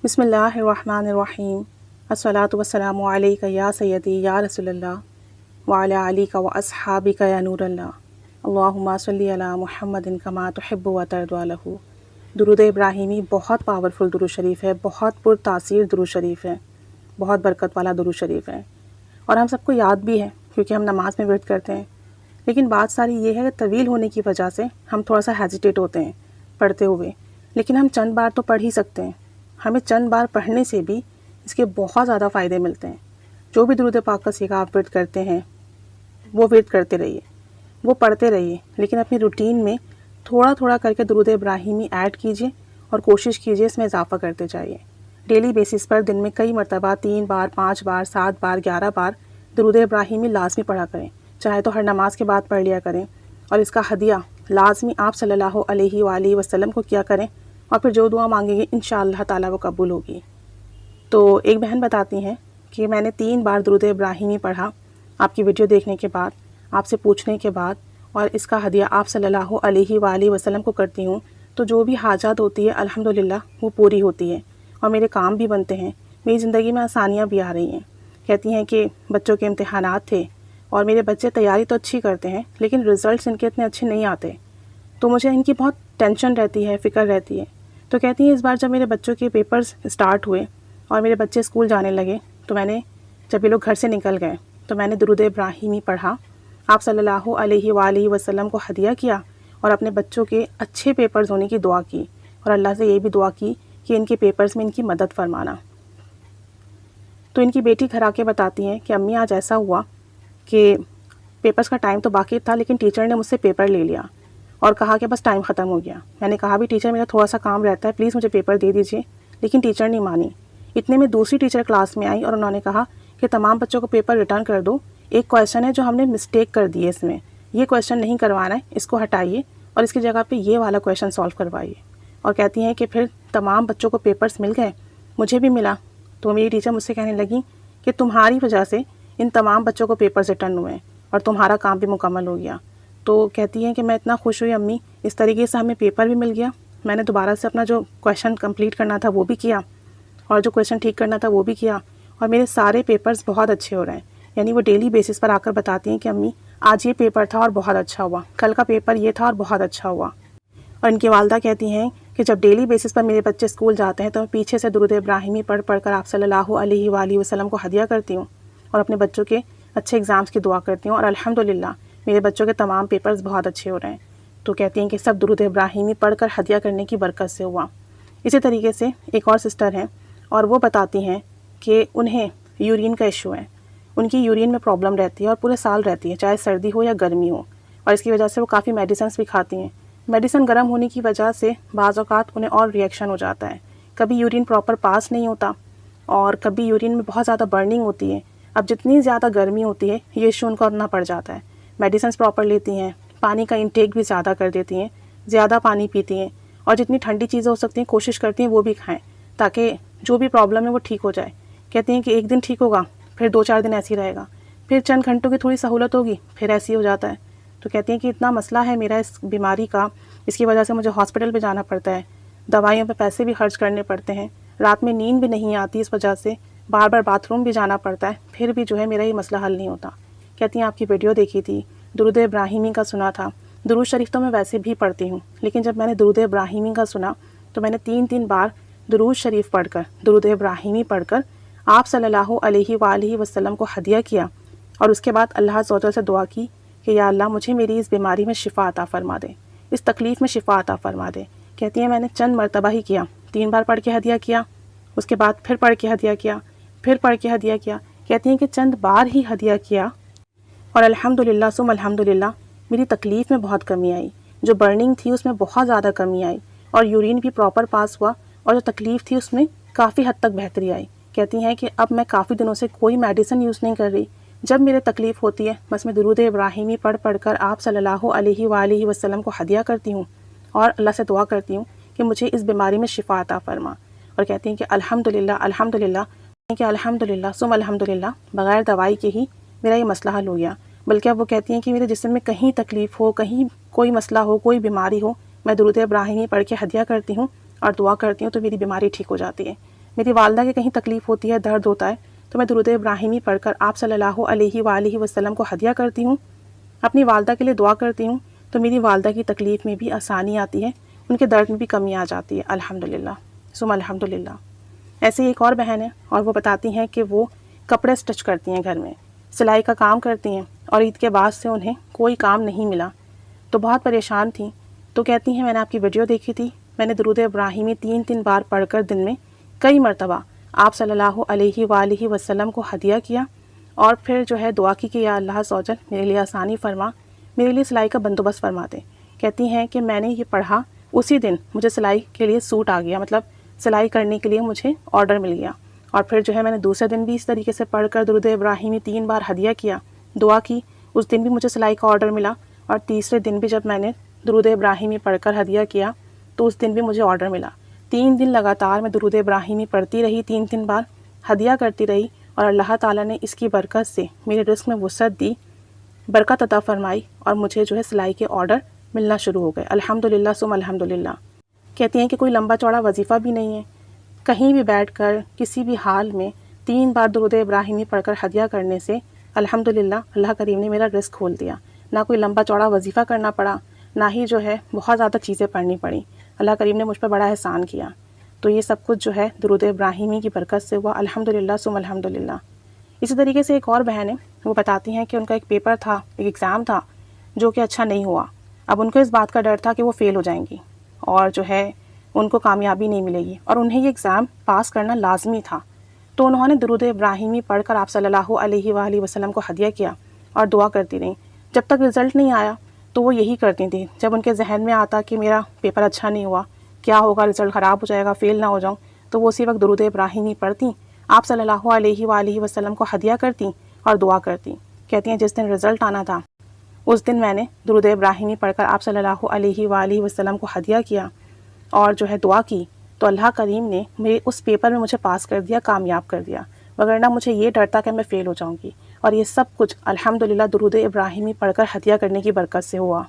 بسم اللہ الرحمن الرحیم الصلاۃ والسلام علیک یا سیدی یا رسول اللہ وعلی علیک و اصحابک یا نور اللہ اللہم صلی علی محمد کما تحب و ترضی لہ۔ درود ابراہیمی بہت پاورفل درود شریف ہے، بہت پر تاثیر درود شریف ہے، بہت برکت والا درود شریف ہے، اور ہم سب کو یاد بھی ہے کیونکہ ہم نماز میں ورد کرتے ہیں۔ لیکن بات ساری یہ ہے کہ طویل ہونے کی وجہ سے ہم تھوڑا سا ہیزیٹیٹ ہوتے ہیں پڑھتے ہوئے، لیکن ہم چند بار تو پڑھ ہی سکتے ہیں۔ ہمیں چند بار پڑھنے سے بھی اس کے بہت زیادہ فائدے ملتے ہیں۔ جو بھی درود پاک کا سیکھا آپ ورد کرتے ہیں وہ ورد کرتے رہیے، وہ پڑھتے رہیے، لیکن اپنی روٹین میں تھوڑا تھوڑا کر کے درود ابراہیمی ایڈ کیجئے اور کوشش کیجئے اس میں اضافہ کرتے جائیے۔ ڈیلی بیسس پر دن میں کئی مرتبہ 3 بار، 5 بار، 7 بار، 11 بار درود ابراہیمی لازمی پڑھا کریں، چاہے تو ہر نماز کے بعد پڑھ لیا کریں، اور اس کا ہدیہ لازمی آپ صلی اللہ علیہ وآلہ وسلم کو کیا کریں، اور پھر جو دعا مانگیں گے انشاءاللہ تعالیٰ وہ قبول ہوگی۔ تو ایک بہن بتاتی ہیں کہ میں نے 3 بار درود ابراہیمی پڑھا آپ کی ویڈیو دیکھنے کے بعد، آپ سے پوچھنے کے بعد، اور اس کا ہدیہ آپ صلی اللہ علیہ وآلہ وسلم کو کرتی ہوں تو جو بھی حاجات ہوتی ہے الحمدللہ وہ پوری ہوتی ہے، اور میرے کام بھی بنتے ہیں، میری زندگی میں آسانیاں بھی آ رہی ہیں۔ کہتی ہیں کہ بچوں کے امتحانات تھے اور میرے بچے تیاری تو اچھی کرتے ہیں لیکن رزلٹس ان کے اتنے اچھے نہیں آتے، تو مجھے ان کی بہت ٹینشن رہتی ہے، فکر رہتی ہے۔ تو کہتی ہیں اس بار جب میرے بچوں کے پیپرز اسٹارٹ ہوئے اور میرے بچے اسکول جانے لگے تو میں نے جب یہ لوگ گھر سے نکل گئے تو میں نے درود ابراہیمی پڑھا، آپ صلی اللہ علیہ وآلہ وسلم کو ہدیہ کیا اور اپنے بچوں کے اچھے پیپرز ہونے کی دعا کی، اور اللہ سے یہ بھی دعا کی کہ ان کے پیپرز میں ان کی مدد فرمانا۔ تو ان کی بیٹی گھر آ کے بتاتی ہیں کہ امی آج ایسا ہوا کہ پیپرز کا ٹائم تو باقی تھا لیکن ٹیچر نے مجھ سے پیپر لے لیا اور کہا کہ بس ٹائم ختم ہو گیا۔ میں نے کہا بھی ٹیچر میرا تھوڑا سا کام رہتا ہے، پلیز مجھے پیپر دے دیجیے، لیکن ٹیچر نہیں مانی۔ اتنے میں دوسری ٹیچر کلاس میں آئی اور انہوں نے کہا کہ تمام بچوں کو پیپر ریٹرن کر دو، ایک کویشچن ہے جو ہم نے مسٹیک کر دی ہے، اس میں یہ کویشچن نہیں کروانا ہے، اس کو ہٹائیے اور اس کی جگہ پہ یہ والا کویشچن سالو کروائیے۔ اور کہتی ہیں کہ پھر تمام بچوں کو پیپرز مل گئے، مجھے بھی ملا، تو میری ٹیچر مجھ سے کہنے لگی کہ تمہاری وجہ سے ان تمام بچوں کو پیپرز ریٹرن ہوئے اور تمہارا کام بھی مکمل ہو گیا۔ تو کہتی ہیں کہ میں اتنا خوش ہوئی امی، اس طریقے سے ہمیں پیپر بھی مل گیا، میں نے دوبارہ سے اپنا جو کویشچن کمپلیٹ کرنا تھا وہ بھی کیا اور جو کویشچن ٹھیک کرنا تھا وہ بھی کیا، اور میرے سارے پیپرز بہت اچھے ہو رہے ہیں۔ یعنی وہ ڈیلی بیسس پر آ کر بتاتی ہیں کہ امی آج یہ پیپر تھا اور بہت اچھا ہوا، کل کا پیپر یہ تھا اور بہت اچھا ہوا۔ اور ان کی والدہ کہتی ہیں کہ جب ڈیلی بیسس پر میرے بچے اسکول جاتے ہیں تو میں پیچھے سے درود ابراہیمی پڑھ پڑھ کر آپ صلی اللہ علیہ وآلہ وسلم کو ہدیہ کرتی ہوں اور اپنے بچوں کے اچھے ایگزامس کی دعا کرتی ہوں، اور الحمدللہ میرے بچوں کے تمام پیپرز بہت اچھے ہو رہے ہیں۔ تو کہتی ہیں کہ سب درود ابراہیمی پڑھ کر ہدیہ کرنے کی برکت سے ہوا۔ اسی طریقے سے ایک اور سسٹر ہیں اور وہ بتاتی ہیں کہ انہیں یورین کا ایشو ہے، ان کی یورین میں پرابلم رہتی ہے اور پورے سال رہتی ہے، چاہے سردی ہو یا گرمی ہو، اور اس کی وجہ سے وہ کافی میڈیسنس بھی کھاتی ہیں۔ میڈیسن گرم ہونے کی وجہ سے بعض اوقات انہیں اور ریئیکشن ہو جاتا ہے، کبھی یورین پراپر پاس نہیں ہوتا اور کبھی یورین میں بہت زیادہ برننگ ہوتی ہے۔ اب جتنی زیادہ گرمی ہوتی ہے یہ ایشو ان کو اتنا پڑ جاتا ہے، میڈیسنس پراپر لیتی ہیں، پانی کا انٹیک بھی زیادہ کر دیتی ہیں، زیادہ پانی پیتی ہیں، اور جتنی ٹھنڈی چیزیں ہو سکتی ہیں کوشش کرتی ہیں وہ بھی کھائیں تاکہ جو بھی پرابلم ہے وہ ٹھیک ہو جائے۔ کہتی ہیں کہ ایک دن ٹھیک ہوگا، پھر 2-4 دن ایسے ہی رہے گا، پھر چند گھنٹوں کی تھوڑی سہولت ہوگی، پھر ایسے ہی ہو جاتا ہے۔ تو کہتی ہیں کہ اتنا مسئلہ ہے میرا اس بیماری کا، اس کی وجہ سے مجھے ہاسپٹل بھی جانا پڑتا ہے، دوائیوں پہ پیسے بھی خرچ کرنے پڑتے ہیں، رات میں نیند بھی نہیں آتی اس وجہ سے، بار بار باتھ روم بھی جانا پڑتا ہے، پھر بھی جو ہے میرا یہ مسئلہ حل نہیں ہوتا۔ کہتی ہیں آپ کی ویڈیو دیکھی تھی، درود ابراہیمی کا سنا تھا، درود شریف تو میں ویسے بھی پڑھتی ہوں لیکن جب میں نے درود ابراہیمی کا سنا تو میں نے 3 بار درود شریف پڑھ کر، درود ابراہیمی پڑھ کر آپ صلی اللہ علیہ وآلہ وسلم کو ہدیہ کیا، اور اس کے بعد اللہ عز و جل سے دعا کی کہ یا اللہ مجھے میری اس بیماری میں شفا عطا فرما دے، اس تکلیف میں شفا عطا فرما دے۔ کہتی ہیں میں نے چند مرتبہ ہی کیا، 3 بار پڑھ کے ہدیہ کیا، اس کے بعد پھر پڑھ کے ہدیہ کیا، پھر پڑھ کے ہدیہ کیا۔ کہتی ہیں کہ چند بار ہی ہدیہ کیا اور الحمدللہ ثم الحمدللہ میری تکلیف میں بہت کمی آئی، جو برننگ تھی اس میں بہت زیادہ کمی آئی، اور یورین بھی پراپر پاس ہوا، اور جو تکلیف تھی اس میں کافی حد تک بہتری آئی۔ کہتی ہیں کہ اب میں کافی دنوں سے کوئی میڈیسن یوز نہیں کر رہی، جب میرے تکلیف ہوتی ہے بس میں درود ابراہیمی پڑھ پڑھ کر آپ صلی اللہ علیہ وآلہ وسلم کو ہدیہ کرتی ہوں اور اللہ سے دعا کرتی ہوں کہ مجھے اس بیماری میں شفا عطا فرما۔ اور کہتی ہیں کہ الحمدللہ الحمدللہ کہ الحمدللہ ثم الحمدللہ بغیر دوائی کے ہی میرا یہ مسئلہ حل ہو گیا۔ بلکہ اب وہ کہتی ہیں کہ میرے جسم میں کہیں تکلیف ہو، کہیں کوئی مسئلہ ہو، کوئی بیماری ہو، میں درود ابراہیمی پڑھ کے ہدیہ کرتی ہوں اور دعا کرتی ہوں تو میری بیماری ٹھیک ہو جاتی ہے۔ میری والدہ کے کہیں تکلیف ہوتی ہے، درد ہوتا ہے، تو میں درود ابراہیمی پڑھ کر آپ صلی اللہ علیہ وآلہ وسلم کو ہدیہ کرتی ہوں، اپنی والدہ کے لیے دعا کرتی ہوں، تو میری والدہ کی تکلیف میں بھی آسانی آتی ہے، ان کے درد میں بھی کمی آ جاتی ہے، الحمدللہ ثم الحمدللہ۔ ایسے ہی ایک اور بہن ہے، اور وہ بتاتی ہیں کہ وہ کپڑے سٹچ کرتی ہیں، گھر میں سلائی کا کام کرتی ہیں، اور عید کے بعد سے انہیں کوئی کام نہیں ملا، تو بہت پریشان تھیں، تو کہتی ہیں میں نے آپ کی ویڈیو دیکھی تھی، میں نے درود ابراہیمی 3 بار پڑھ کر دن میں کئی مرتبہ آپ صلی اللہ علیہ وآلہ وسلم کو ہدیہ کیا، اور پھر جو ہے دعا کی کہ یا اللہ عز و جل میرے لیے آسانی فرما، میرے لیے سلائی کا بندوبست فرما دے۔ کہتی ہیں کہ میں نے یہ پڑھا، اسی دن مجھے سلائی کے لیے سوٹ آ گیا، مطلب سلائی کرنے کے لیے مجھے آرڈر مل گیا، اور پھر جو ہے میں نے دوسرے دن بھی اس طریقے سے پڑھ کر درود ابراہیمی 3 بار ہدیہ کیا، دعا کی، اس دن بھی مجھے سلائی کا آرڈر ملا، اور تیسرے دن بھی جب میں نے درود ابراہیمی پڑھ کر ہدیہ کیا تو اس دن بھی مجھے آرڈر ملا۔ 3 دن لگاتار میں درود ابراہیمی پڑھتی رہی، 3 بار ہدیہ کرتی رہی، اور اللہ تعالیٰ نے اس کی برکت سے میرے رزق میں وسعت دی، برکت عطا فرمائی، اور مجھے جو ہے سلائی کے آرڈر ملنا شروع ہو گئے، الحمدللہ ثم الحمدللہ۔ کہتی ہیں کہ کوئی لمبا چوڑا وظیفہ بھی نہیں ہے، کہیں بھی بیٹھ کر کسی بھی حال میں 3 بار درود ابراہیمی پڑھ کر ہدیہ کرنے سے الحمدللہ اللہ کریم نے میرا رزق کھول دیا، نہ کوئی لمبا چوڑا وظیفہ کرنا پڑا، نہ ہی جو ہے بہت زیادہ چیزیں پڑھنی پڑیں، اللہ کریم نے مجھ پر بڑا احسان کیا۔ تو یہ سب کچھ جو ہے درود ابراہیمی کی برکت سے ہوا، الحمدللہ ثم الحمدللہ۔ اسی طریقے سے ایک اور بہن ہے، وہ بتاتی ہیں کہ ان کا ایک پیپر تھا، ایک ایگزام تھا جو کہ اچھا نہیں ہوا، اب ان کو اس بات کا ڈر تھا کہ وہ فیل ہو جائیں گی اور جو ہے ان کو کامیابی نہیں ملے گی، اور انہیں یہ ایگزام پاس کرنا لازمی تھا، تو انہوں نے درود ابراہیمی پڑھ کر آپ صلی اللہ علیہ وآلہ وسلم کو ہدیہ کیا اور دعا کرتی رہیں۔ جب تک رزلٹ نہیں آیا تو وہ یہی کرتی تھیں، جب ان کے ذہن میں آتا کہ میرا پیپر اچھا نہیں ہوا، کیا ہوگا، رزلٹ خراب ہو جائے گا، فیل نہ ہو جاؤں، تو وہ اسی وقت درود ابراہیمی پڑھتی، آپ صلی اللہ علیہ وآلہ وسلم کو ہدیہ کرتی اور دعا کرتی۔ کہتی ہیں جس دن رزلٹ آنا تھا اس دن میں نے درود ابراہیمی پڑھ کر آپ صلی اللہ علیہ وآلہ وسلم کو ہدیہ کیا اور جو ہے دعا کی، تو اللہ کریم نے میرے اس پیپر میں مجھے پاس کر دیا، کامیاب کر دیا، وگرنہ مجھے یہ ڈر تھا کہ میں فیل ہو جاؤں گی، اور یہ سب کچھ الحمدللہ درود ابراہیمی پڑھ کر ہدیہ کرنے کی برکت سے ہوا۔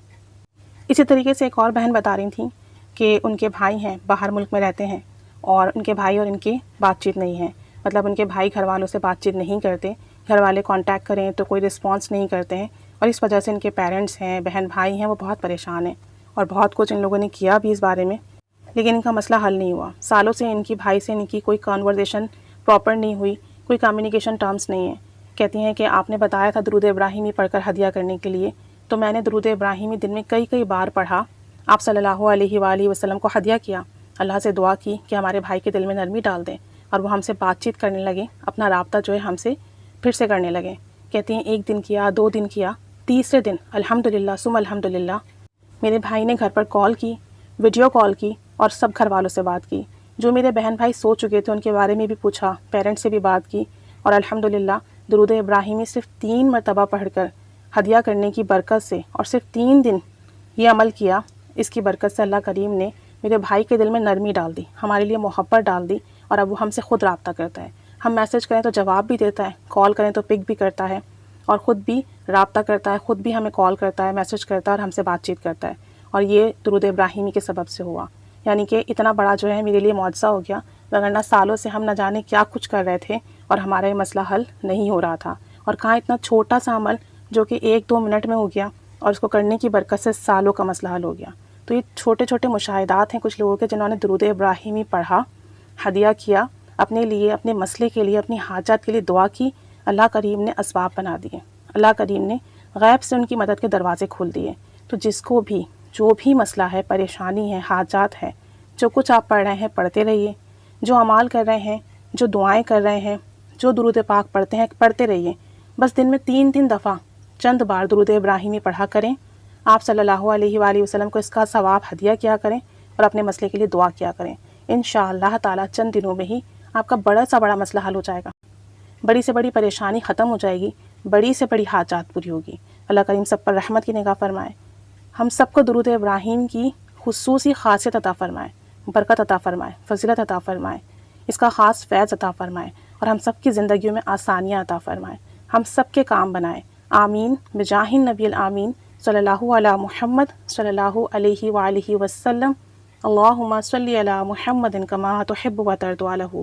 اسی طریقے سے ایک اور بہن بتا رہی تھیں کہ ان کے بھائی ہیں، باہر ملک میں رہتے ہیں، اور ان کے بھائی اور ان کی بات چیت نہیں ہے، مطلب ان کے بھائی گھر والوں سے بات چیت نہیں کرتے، گھر والے کانٹیکٹ کریں تو کوئی رسپانس نہیں کرتے ہیں، اور اس وجہ سے ان کے پیرنٹس ہیں، بہن بھائی ہیں، وہ بہت پریشان ہیں، اور بہت کچھ ان لوگوں نے کیا بھی اس بارے میں، لیکن ان کا مسئلہ حل نہیں ہوا۔ سالوں سے ان کی بھائی سے ان کی کوئی کنورزیشن پراپر نہیں ہوئی، کوئی کمیونیکیشن ٹرمز نہیں ہیں۔ کہتی ہیں کہ آپ نے بتایا تھا درود ابراہیمی پڑھ کر ہدیہ کرنے کے لیے، تو میں نے درود ابراہیمی دن میں کئی بار پڑھا، آپ صلی اللہ علیہ وآلہ وسلم کو ہدیہ کیا، اللہ سے دعا کی کہ ہمارے بھائی کے دل میں نرمی ڈال دیں اور وہ ہم سے بات چیت کرنے لگے، اپنا رابطہ جو ہے ہم سے پھر سے کرنے لگے۔ کہتی ہیں 1 دن کیا، 2 دن کیا، تیسرے دن الحمدللہ ثم الحمدللہ میرے بھائی نے گھر پر کال کی، ویڈیو کال کی، اور سب گھر والوں سے بات کی، جو میرے بہن بھائی سو چکے تھے ان کے بارے میں بھی پوچھا، پیرنٹس سے بھی بات کی، اور الحمدللہ درود ابراہیمی صرف 3 مرتبہ پڑھ کر ہدیہ کرنے کی برکت سے، اور صرف 3 دن یہ عمل کیا، اس کی برکت سے اللہ کریم نے میرے بھائی کے دل میں نرمی ڈال دی، ہمارے لیے محبت ڈال دی، اور اب وہ ہم سے خود رابطہ کرتا ہے، ہم میسج کریں تو جواب بھی دیتا ہے، کال کریں تو پک بھی کرتا ہے، اور خود بھی رابطہ کرتا ہے، خود بھی ہمیں کال کرتا ہے، میسج کرتا ہے، اور ہم سے بات چیت کرتا ہے، اور یہ درود ابراہیمی کے سبب سے ہوا۔ یعنی کہ اتنا بڑا جو ہے میرے لیے معجزہ ہو گیا، وگرنہ سالوں سے ہم نہ جانے کیا کچھ کر رہے تھے اور ہمارا یہ مسئلہ حل نہیں ہو رہا تھا، اور کہاں اتنا چھوٹا سا عمل جو کہ 1-2 منٹ میں ہو گیا، اور اس کو کرنے کی برکت سے سالوں کا مسئلہ حل ہو گیا۔ تو یہ چھوٹے چھوٹے مشاہدات ہیں کچھ لوگوں کے، جنہوں نے درود ابراہیمی پڑھا، ہدیہ کیا، اپنے لیے، اپنے مسئلے کے لیے، اپنی حاجات کے لیے دعا کی، اللہ کریم نے اسباب بنا دیے، اللہ کریم نے غیب سے ان کی مدد کے دروازے کھول دیے۔ تو جس کو بھی جو بھی مسئلہ ہے، پریشانی ہے، حاجات ہے، جو کچھ آپ پڑھ رہے ہیں پڑھتے رہیے، جو اعمال کر رہے ہیں، جو دعائیں کر رہے ہیں، جو درود پاک پڑھتے ہیں پڑھتے رہیے، بس دن میں 3 بار چند بار درود ابراہیمی پڑھا کریں، آپ صلی اللہ علیہ وآلہ وسلم کو اس کا ثواب ہدیہ کیا کریں، اور اپنے مسئلے کے لیے دعا کیا کریں، انشاءاللہ تعالیٰ چند دنوں میں ہی آپ کا بڑا سے بڑا مسئلہ حل ہو جائے گا، بڑی سے بڑی پریشانی ختم ہو جائے گی، بڑی سے بڑی حاجات پوری ہوگی۔ اللہ کریم سب پر رحمت کی نگاہ فرمائے، ہم سب کو درود ابراہیم کی خصوصی خاصیت عطا فرمائے، برکت عطا فرمائے، فضیلت عطا فرمائے، اس کا خاص فیض عطا فرمائے، اور ہم سب کی زندگیوں میں آسانیاں عطا فرمائے، ہم سب کے کام بنائے، آمین بجاہ النبی الامین صلی اللہ علی محمد صلی اللہ علیہ وآلہ وسلم، اللہم صلی علی محمد کما تحب و ترضی عنہ۔